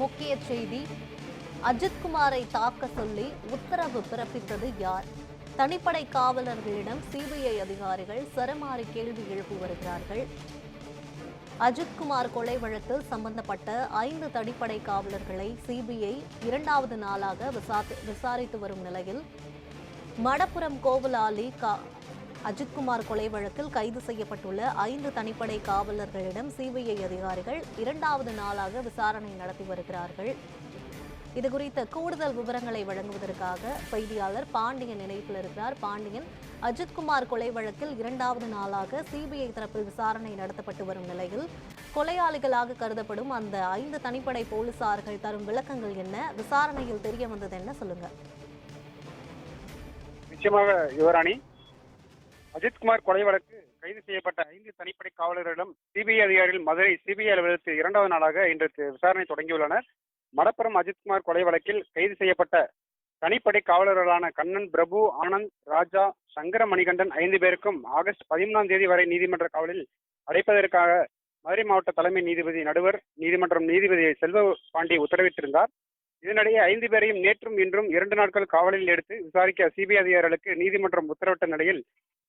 முக்கிய செய்தி. அஜித்குமாரை தாக்க சொல்லி உத்தரவு பிறப்பித்தது யார்? தனிப்படை காவலர்களிடம் சிபிஐ அதிகாரிகள் சரமாரி கேள்வி எழுப்பி வருகிறார்கள். அஜித்குமார் கொலை வழக்கில் சம்பந்தப்பட்ட 5 தனிப்படை காவலர்களை சிபிஐ 2வது நாளாக விசாரித்து வரும் நிலையில் மடப்புரம் கோவிலாலி அஜித்குமார் கொலை வழக்கில் கைது செய்யப்பட்டுள்ள 5 தனிப்படை காவலர்களிடம் சிபிஐ அதிகாரிகள் 2வது நாளாக விசாரணை நடத்தி வருகிறார்கள். இதுகுறித்த கூடுதல் விவரங்களை வழங்குவதற்காக செய்தியாளர் பாண்டியன் இணைப்பில் இருக்கிறார். பாண்டியன், அஜித்குமார் கொலை வழக்கில் 2வது நாளாக சிபிஐ தரப்பில் விசாரணை நடத்தப்பட்டு வரும் நிலையில் கொலையாளிகளாக கருதப்படும் அந்த 5 தனிப்படை போலீசார்கள் தரும் விளக்கங்கள் என்ன? விசாரணையில் தெரிய வந்தது என்ன? சொல்லுங்க. நிச்சயமாக யுவராணி, அஜித்குமார் கொலை வழக்கு கைது செய்யப்பட்ட 5 தனிப்படை காவலர்களிடம் சிபிஐ அதிகாரிகள் மதுரை சிபிஐ அலுவலகத்தில் 2வது நாளாக இன்று விசாரணை தொடங்கியுள்ளனர். மடப்புரம் அஜித்குமார் கொலை வழக்கில் கைது செய்யப்பட்ட தனிப்படை காவலர்களான கண்ணன், பிரபு, ஆனந்த், ராஜா, சங்கர மணிகண்டன் 5 பேருக்கும் ஆகஸ்ட் 13ஆம் தேதி வரை நீதிமன்ற காவலில் அடைப்பதற்காக மதுரை மாவட்ட தலைமை நீதிபதி நடுவர் நீதிமன்றம் நீதிபதி செல்வ பாண்டி உத்தரவிட்டிருந்தார். இதனிடையே 5 பேரையும் நேற்றும் இன்றும் 2 நாட்கள் காவலில் எடுத்து விசாரிக்க சிபிஐ அதிகாரிகளுக்கு நீதிமன்றம் உத்தரவிட்ட நிலையில்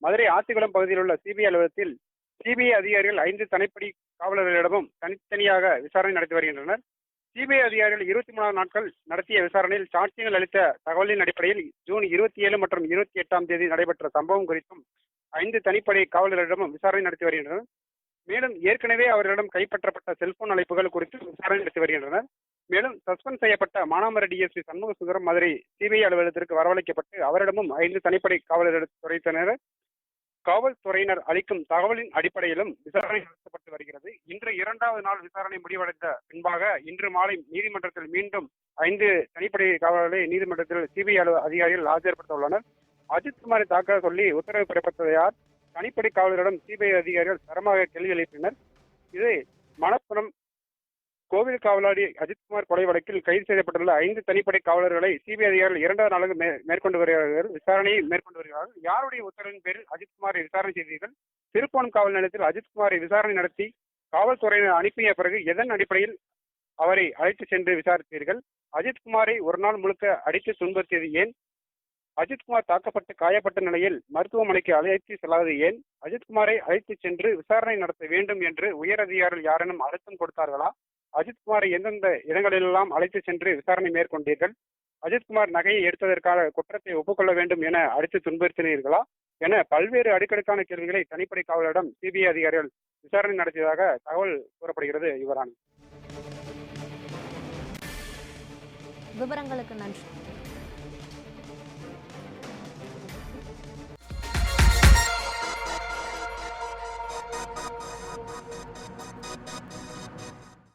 மதுரை ஆத்திக்குளம் பகுதியில் உள்ள சிபிஐ அலுவலகத்தில் சிபிஐ அதிகாரிகள் 5 தனிப்படை காவலர்களிடமும் தனித்தனியாக விசாரணை நடத்தி வருகின்றனர். சிபிஐ அதிகாரிகள் 23 நாட்கள் நடத்திய விசாரணையில் சாட்சியங்கள் அளித்த தகவலின் அடிப்படையில் ஜூன் 27 மற்றும் 28ஆம் தேதி நடைபெற்ற சம்பவம் குறித்தும் 5 தனிப்படை காவலர்களிடமும் விசாரணை நடத்தி வருகின்றனர். மேலும் ஏற்கனவே அவர்களிடம் கைப்பற்றப்பட்ட செல்போன் அழைப்புகள் குறித்து விசாரணை நடத்தி வருகின்றனர். மேலும் சஸ்பெண்ட் செய்யப்பட்ட மானாமர டிஎஸ்பி சண்முக சுந்தரம் மதுரை சிபிஐ அலுவலகத்திற்கு வரவழைக்கப்பட்டு அவரிடமும் 5 தனிப்படை காவல்துறையினர் அளிக்கும் தகவலின் அடிப்படையிலும் விசாரணை நடத்தப்பட்டு வருகிறது. இன்று 2வது நாள் விசாரணை முடிவடைந்த பின்பாக இன்று மாலை நீதிமன்றத்தில் மீண்டும் 5 தனிப்படை காவலர்களை நீதிமன்றத்தில் சிபிஐ அதிகாரிகள் ஆஜர்படுத்த உள்ளனர். அஜித்குமாரை தாக்க சொல்லி உத்தரவு பிறப்பித்தது யார்? தனிப்படை காவலரிடம் சிபிஐ அதிகாரிகள் தரமாக கேள்வி எழுப்பினர். இது மணப்புறம் கோவில் காவலாளி அஜித்குமார் கொலை வழக்கில் கைது செய்யப்பட்டுள்ள 5 தனிப்படை காவலர்களை சிபிஐ அதிகாரிகள் 2வது நாளாக மேற்கொண்டு வருகிறார்கள். விசாரணையை மேற்கொண்டு வருகிறார்கள். யாருடைய உத்தரவின் பேரில் அஜித்குமாரை விசாரணை செய்தீர்கள்? திருப்போணம் காவல் நிலையத்தில் அஜித்குமாரை விசாரணை நடத்தி காவல்துறையினர் அனுப்பிய பிறகு எதன் அடிப்படையில் அவரை அழைத்து சென்று விசாரித்தீர்கள்? அஜித்குமாரை ஒரு நாள் முழுக்க அடித்து துன்புறுத்தியது ஏன்? அஜித்குமார் தாக்கப்பட்டு காயப்பட்ட நிலையில் மருத்துவமனைக்கு அழைத்து செல்லாதது ஏன்? அஜித்குமாரை அழைத்து சென்று விசாரணை நடத்த வேண்டும் என்று உயர் அதிகாரிகள் யாரேனும் அழுத்தம் கொடுத்தார்களா? அஜித்குமாரை எந்தெந்த இடங்களிலெல்லாம் அழைத்து சென்று விசாரணை மேற்கொண்டீர்கள்? அஜித்குமார் நகையை எடுத்ததற்கான குற்றத்தை ஒப்புக்கொள்ள வேண்டும் என அடித்து துன்புறுத்தினீர்களா என பல்வேறு அடுக்கடுக்கான கேள்விகளை தனிப்படை காவலரிடம் சிபிஐ அதிகாரிகள் விசாரணை நடத்தியதாக தகவல் கூறப்படுகிறது. யுவராணி, விவரங்களுக்கு நன்றி.